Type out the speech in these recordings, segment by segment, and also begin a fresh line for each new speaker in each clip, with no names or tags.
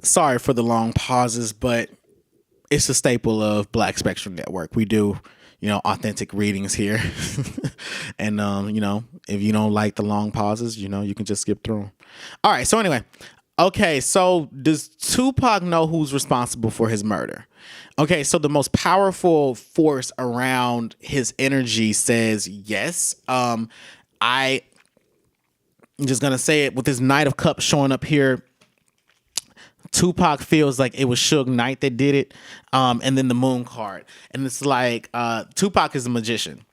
Sorry for the long pauses, but it's a staple of Black Spectrum Network. We do, authentic readings here. And, if you don't like the long pauses, you can just skip through them. All right. So, anyway, okay. So, does Tupac know who's responsible for his murder? Okay. So, the most powerful force around his energy says yes. I'm just going to say it with this Knight of Cups showing up here. Tupac feels like it was Suge Knight that did it, and then the Moon card, and it's like Tupac is a magician.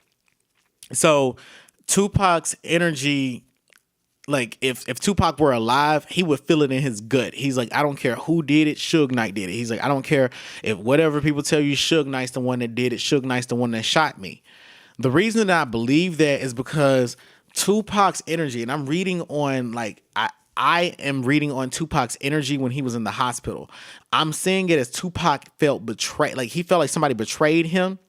So Tupac's energy, like if Tupac were alive, he would feel it in his gut. He's like, I don't care who did it, Suge Knight did it. He's like, I don't care if whatever people tell you, Suge Knight's the one that did it. Suge Knight's the one that shot me. The reason that I believe that is because Tupac's energy, and I'm reading on I am reading on Tupac's energy when he was in the hospital. I'm seeing it as Tupac felt betrayed. Like he felt like somebody betrayed him.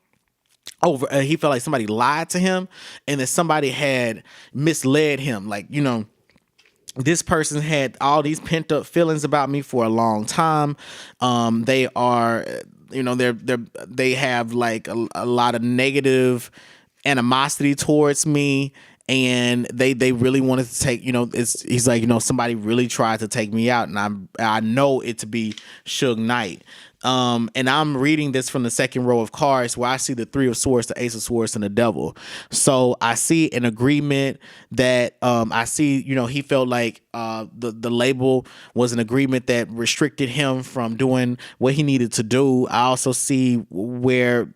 He felt like somebody lied to him, and that somebody had misled him. Like, this person had all these pent up feelings about me for a long time. They are, they have like a lot of negative animosity towards me. And they really wanted to take, he's like, somebody really tried to take me out, and I know it to be Suge Knight. And I'm reading this from the second row of cards where I see the Three of Swords, the Ace of Swords, and the Devil. So I see an agreement that I see, he felt like the label was an agreement that restricted him from doing what he needed to do. I also see where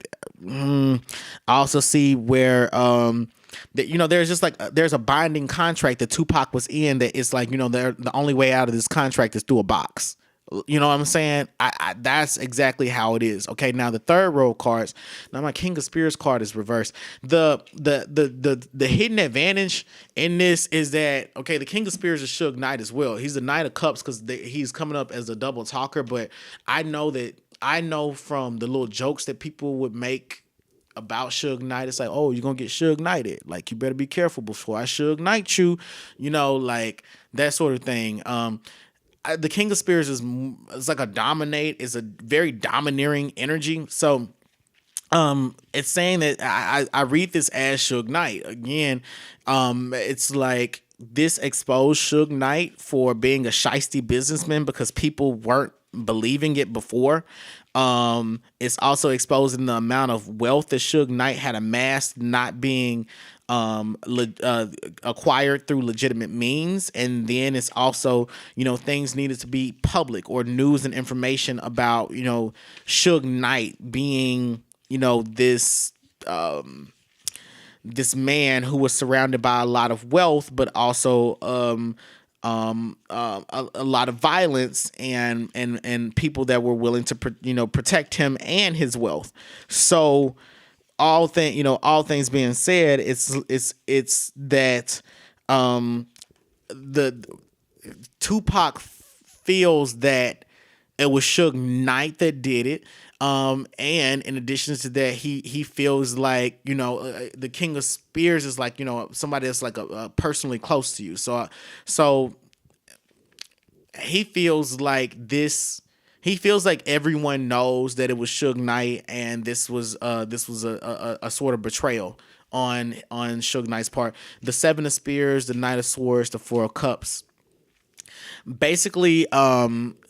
that there's just like there's a binding contract that Tupac was in that it's like the only way out of this contract is through a box. You know what I'm saying? I that's exactly how it is. Okay, now the third row of cards. Now my King of Spears card is reversed. The hidden advantage in this is that okay, the King of Spears is Suge Knight as well. He's the Knight of Cups because he's coming up as a double talker. But I know from the little jokes that people would make about Suge Knight, it's like, oh, you're gonna get Suge Knighted. Like, you better be careful before I Suge Knight you. Like that sort of thing. The King of Spears is like is a very domineering energy. So it's saying that I read this as Suge Knight. Again, it's like this exposed Suge Knight for being a shiesty businessman because people weren't believing it before. It's also exposing the amount of wealth that Suge Knight had amassed not being acquired through legitimate means. And then it's also, things needed to be public or news and information about, Suge Knight being, this this man who was surrounded by a lot of wealth, but also a lot of violence and people that were willing to protect him and his wealth. So all things being said, it's that the Tupac feels that it was Suge Knight that did it. And in addition to that, he feels like, the King of Spears is like, somebody that's like a personally close to you. So he feels like he feels like everyone knows that it was Suge Knight, and this was a sort of betrayal on Suge Knight's part. The Seven of Spears, the Knight of Swords, the Four of Cups. Basically,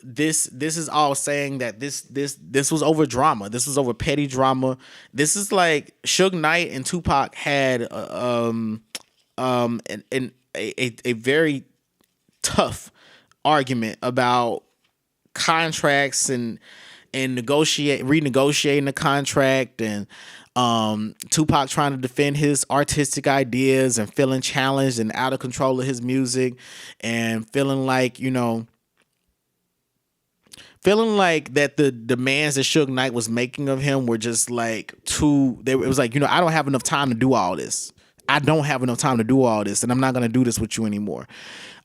this is all saying that this was over drama. This was over petty drama. This is like Suge Knight and Tupac had a very tough argument about contracts and renegotiating the contract, and Tupac trying to defend his artistic ideas and feeling challenged and out of control of his music, and feeling like that the demands that Suge Knight was making of him were just like it was like, I don't have enough time to do all this. And I'm not going to do this with you anymore.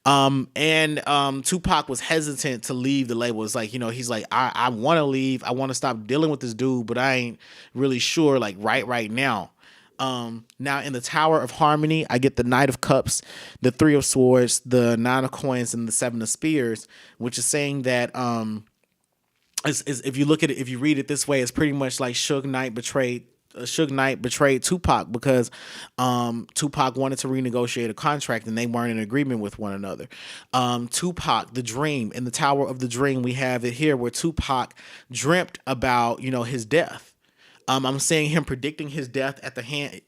Tupac was hesitant to leave the label. It's like, he's like, I want to leave. I want to stop dealing with this dude, but I ain't really sure, like right now. Now in the Tower of Harmony, I get the Knight of Cups, the Three of Swords, the Nine of Coins, and the Seven of Spears, which is saying that if you look at it, if you read it this way, it's pretty much like Suge Knight betrayed Tupac because Tupac wanted to renegotiate a contract and they weren't in agreement with one another. Tupac, the dream, in the Tower of the Dream, we have it here where Tupac dreamt about, his death. I'm seeing him predicting his death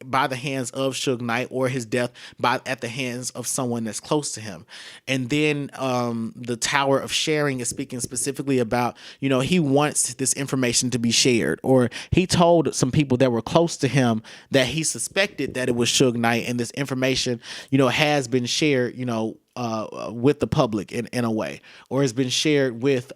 by the hands of Suge Knight, or his death at the hands of someone that's close to him. And then the Tower of Sharing is speaking specifically about, he wants this information to be shared, or he told some people that were close to him that he suspected that it was Suge Knight, and this information, has been shared, with the public in a way, or has been shared with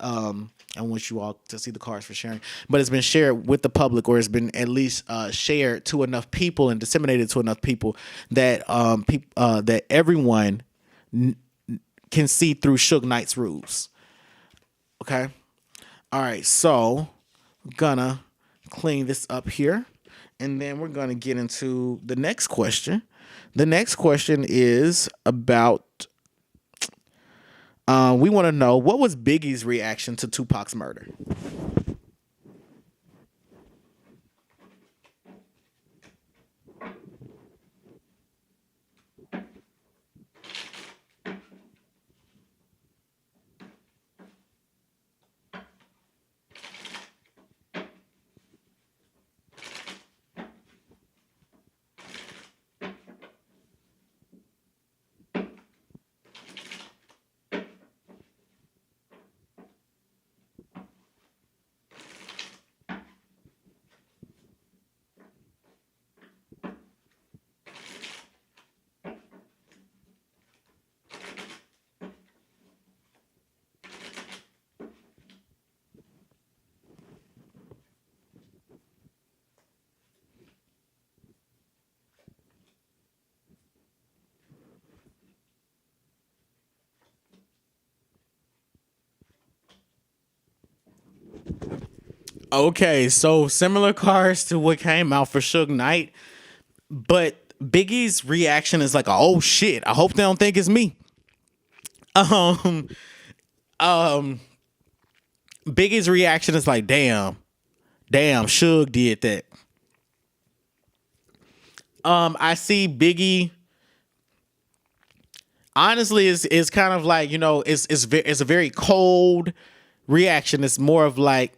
I want you all to see the cards for sharing, but it's been shared with the public, or it's been at least shared to enough people and disseminated to enough people that that everyone can see through Suge Knight's rules. Okay, all right. So I'm gonna clean this up here, and then we're gonna get into the next question. The next question is about. We want to know, what was Biggie's reaction to Tupac's murder? Okay, so similar cards to what came out for Suge Knight, but Biggie's reaction is like, oh shit, I hope they don't think it's me. Um, um, Biggie's reaction is like, damn, Suge did that. I see Biggie. Honestly, is kind of like, it's a very cold reaction. It's more of like,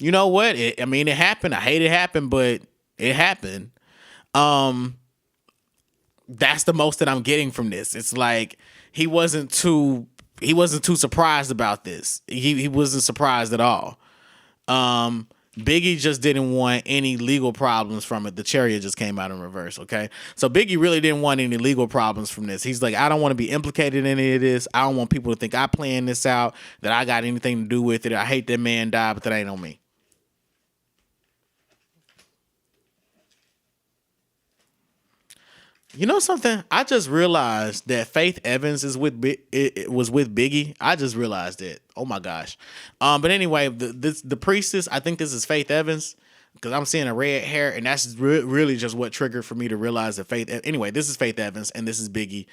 you know what? It happened. I hate it happened, but it happened. That's the most that I'm getting from this. It's like he wasn't too surprised about this. He wasn't surprised at all. Biggie just didn't want any legal problems from it. The chariot just came out in reverse, okay? So Biggie really didn't want any legal problems from this. He's like, I don't want to be implicated in any of this. I don't want people to think I planned this out, that I got anything to do with it. I hate that man died, but that ain't on me. You know something? I just realized that Faith Evans it was with Biggie. I just realized it. Oh my gosh. But anyway, the priestess. I think this is Faith Evans because I'm seeing a red hair, and that's really just what triggered for me to realize that Faith. Anyway, this is Faith Evans, and this is Biggie.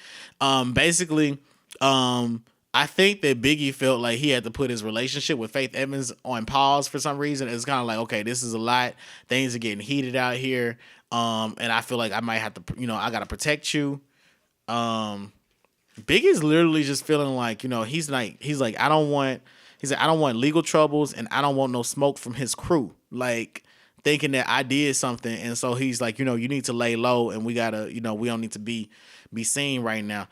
Basically, I think that Biggie felt like he had to put his relationship with Faith Evans on pause for some reason. It's kind of like, okay, this is a lot. Things are getting heated out here. And I feel like I might have to, I gotta protect you. Biggie's literally just feeling like, I don't want legal troubles, and I don't want no smoke from his crew. Like, thinking that I did something, and so he's like, you need to lay low, and we gotta, we don't need to be seen right now.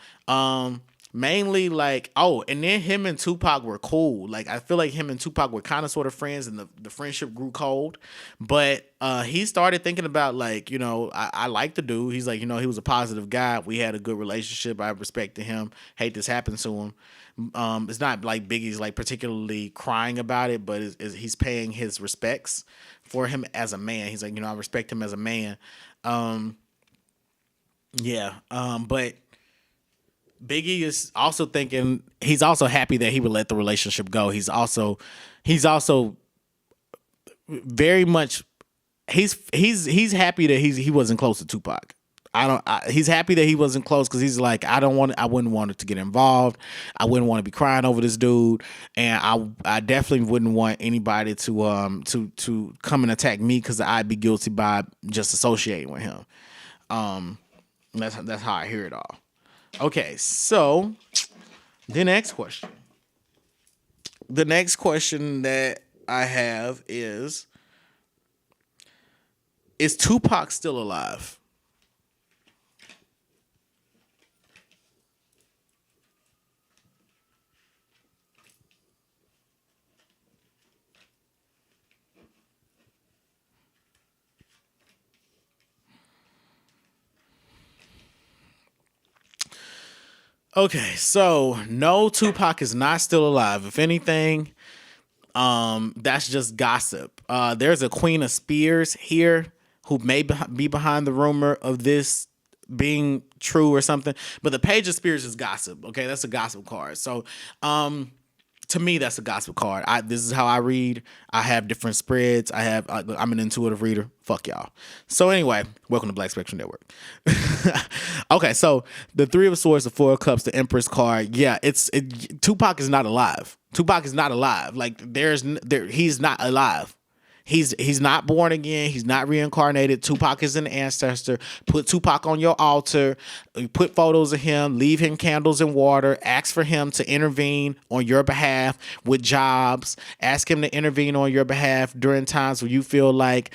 Mainly like, and then him and Tupac were cool. Like, I feel like him and Tupac were kind of sort of friends, and the friendship grew cold. But he started thinking about, like, I like the dude. He's like, he was a positive guy. We had a good relationship. I respected him. Hate this happened to him. It's not like Biggie's like particularly crying about it, but he's paying his respects for him as a man. He's like, I respect him as a man. Yeah. But Biggie is also thinking, he's also happy that he would let the relationship go. He's also very much he's happy that he wasn't close to Tupac. He's happy that he wasn't close because he's like, I wouldn't want it to get involved. I wouldn't want to be crying over this dude, and I definitely wouldn't want anybody to come and attack me because I'd be guilty by just associating with him. Um, that's how I hear it all. Okay, so the next question. The next question that I have is Tupac still alive? Okay, so no, Tupac is not still alive. If anything, that's just gossip. There's a Queen of Spears here who may be behind the rumor of this being true or something, but the Page of Spears is gossip. Okay, that's a gossip card. So, to me, that's a gospel card. This is how I read. I have different spreads. I'm an intuitive reader. Fuck y'all. So anyway, welcome to Black Spectrum Network. Okay, so the Three of Swords, the Four of Cups, the Empress card. Yeah, Tupac is not alive. Tupac is not alive. Like he's not alive. He's not born again. He's not reincarnated. Tupac is an ancestor. Put Tupac on your altar. Put photos of him. Leave him candles and water. Ask for him to intervene on your behalf with jobs. Ask him to intervene on your behalf during times where you feel like,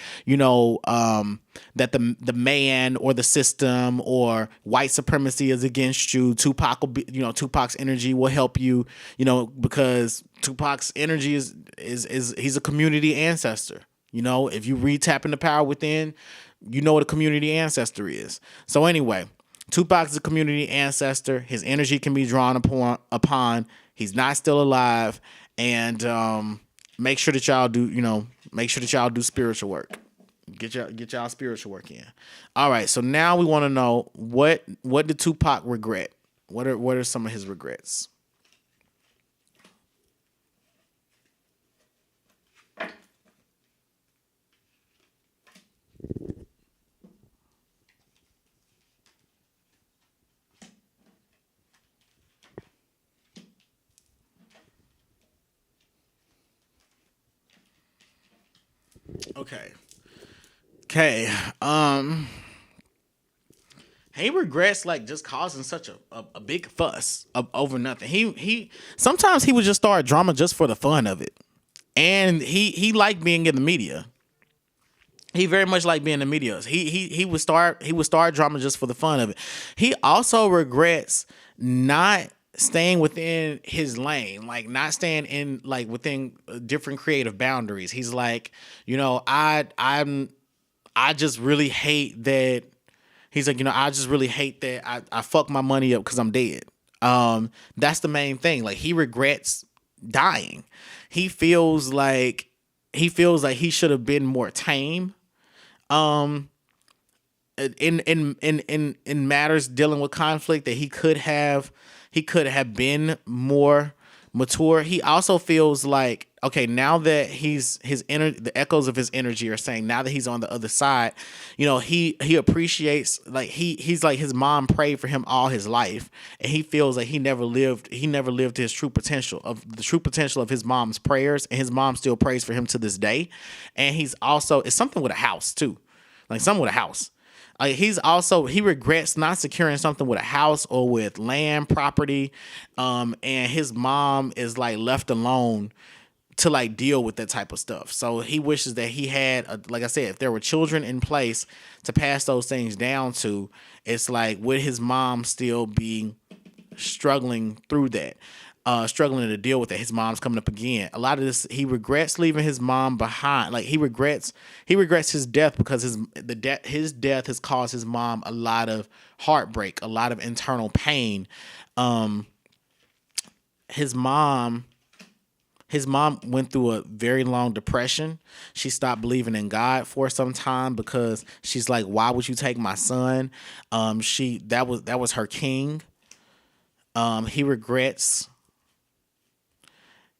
that the man or the system or white supremacy is against you. Tupac will be, Tupac's energy will help you, because Tupac's energy is he's a community ancestor. If you read Tapping the Power Within, you know what a community ancestor is. So anyway, Tupac is a community ancestor. His energy can be drawn upon. He's not still alive, and make sure that y'all do spiritual work. Get y'all spiritual work in. All right, so now we want to know what did Tupac regret? What are some of his regrets? Okay. Okay. He regrets like just causing such a big fuss over nothing. He sometimes he would just start drama just for the fun of it. And he liked being in the media. He very much liked being in the media. He would start drama just for the fun of it. He also regrets not staying within his lane, like not staying in like within different creative boundaries. He's like, I just really hate that. He's like, I just really hate that I fuck my money up because I'm dead. That's the main thing. Like he regrets dying. He feels like he should have been more tame. Um, in matters dealing with conflict, that he could have been more mature. He also feels like, okay, now that the echoes of his energy are saying now that he's on the other side, he appreciates, like he's like, his mom prayed for him all his life, and he feels like he never lived his true potential of his mom's prayers, and his mom still prays for him to this day. And it's something with a house too, like something with a house. He regrets not securing something with a house or with land property, and his mom is like left alone to like deal with that type of stuff. So he wishes that he had, like I said, if there were children in place to pass those things down to. It's like, would his mom still be struggling through that? Struggling to deal with it. His mom's coming up again. A lot of this, he regrets leaving his mom behind. Like he regrets his death because his death has caused his mom a lot of heartbreak, a lot of internal pain. His mom went through a very long depression. She stopped believing in God for some time because she's like, why would you take my son? That was her king.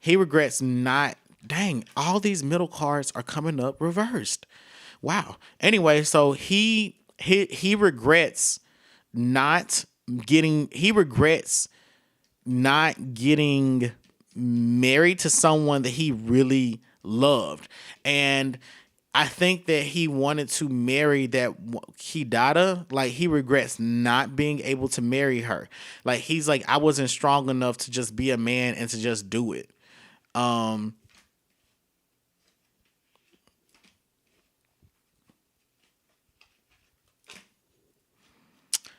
He regrets not, dang, all these middle cards are coming up reversed. Wow. Anyway, so he regrets not he regrets not getting married to someone that he really loved. And I think that he wanted to marry that Kidada. Like, he regrets not being able to marry her. Like, he's like, I wasn't strong enough to just be a man and to just do it. Um,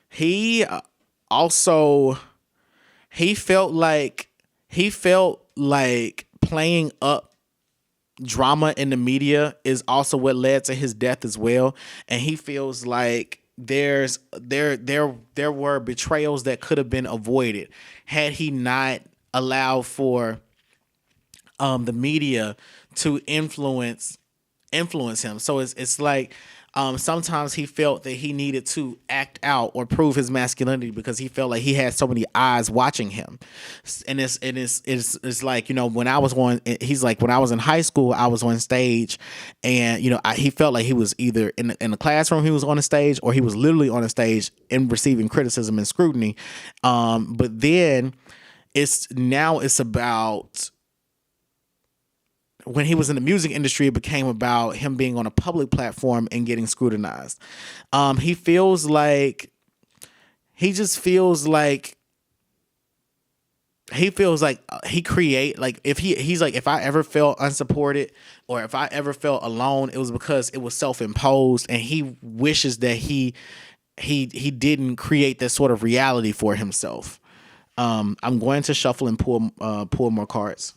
he also he felt like he felt like playing up drama in the media is also what led to his death as well. And he feels like there were betrayals that could have been avoided had he not allowed for the media to influence him. So it's like, sometimes he felt that he needed to act out or prove his masculinity because he felt like he had so many eyes watching him. And it's like, when I was he's like, when I was in high school, I was on stage, and he felt like he was either in the classroom, he was on a stage, or he was literally on a stage and receiving criticism and scrutiny. But then it's about, when he was in the music industry, it became about him being on a public platform and getting scrutinized. He feels like he just feels like he create, like, if he's like, if I ever felt unsupported or if I ever felt alone, it was because it was self-imposed, and he wishes that he didn't create that sort of reality for himself. I'm going to shuffle and pull more cards.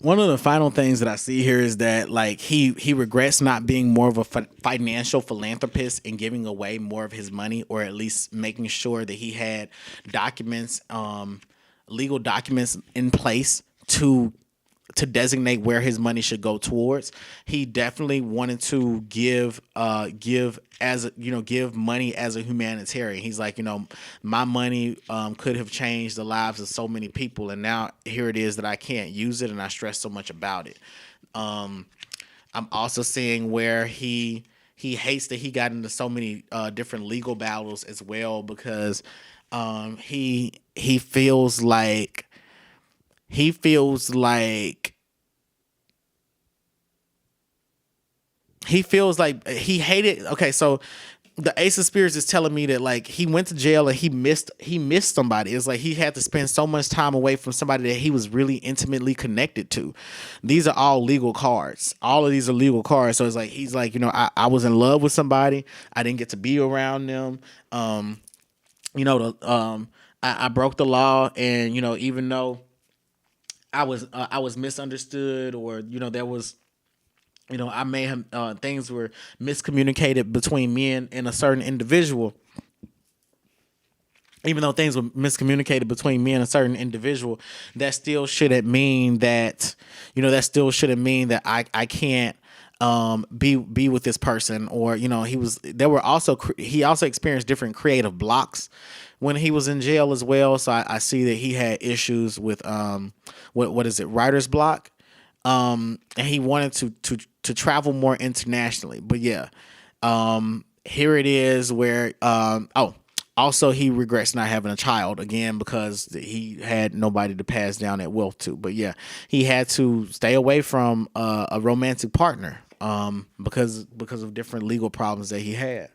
One of the final things that I see here is that, like, he regrets not being more of a financial philanthropist and giving away more of his money, or at least making sure that he had documents, legal documents in place to designate where his money should go towards. He definitely wanted to give money as a humanitarian. He's like, my money could have changed the lives of so many people, and now here it is that I can't use it, and I stress so much about it. I'm also seeing where he hates that he got into so many different legal battles as well, because he feels like he feels like he hated. Okay, so the Ace of Spirits is telling me that, like, he went to jail and he missed somebody. It's like he had to spend so much time away from somebody that he was really intimately connected to. These are all legal cards. All of these are legal cards. So it's like, he's like, I was in love with somebody. I didn't get to be around them. I broke the law, and even though I was misunderstood, or there was, I may have, things were miscommunicated between me and a certain individual. Even though things were miscommunicated between me and a certain individual, that still shouldn't mean that I can't be with this person. Or he also experienced different creative blocks when he was in jail as well. So I see that he had issues with what is it, writer's block. And he wanted to travel more internationally. But yeah, here it is where also he regrets not having a child again, because he had nobody to pass down that wealth to. But yeah, he had to stay away from a romantic partner because of different legal problems that he had.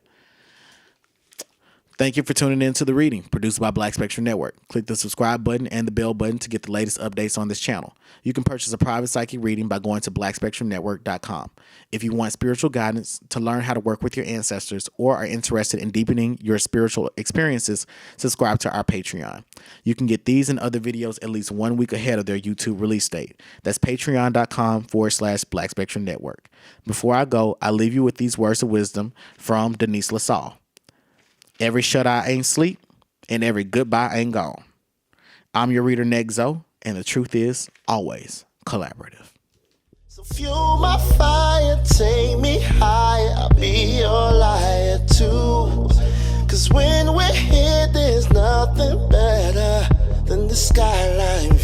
Thank you for tuning in to The Reading, produced by Black Spectrum Network. Click the subscribe button and the bell button to get the latest updates on this channel. You can purchase a private psychic reading by going to blackspectrumnetwork.com. If you want spiritual guidance to learn how to work with your ancestors or are interested in deepening your spiritual experiences, subscribe to our Patreon. You can get these and other videos at least 1 week ahead of their YouTube release date. That's patreon.com/Black Spectrum Network. Before I go, I leave you with these words of wisdom from Denise LaSalle. Every shut-eye ain't sleep, and every goodbye ain't gone. I'm your reader, Nexo, and the truth is always collaborative.
So fuel my fire, take me higher, I'll be your liar too. Cause when we're here, there's nothing better than the skyline.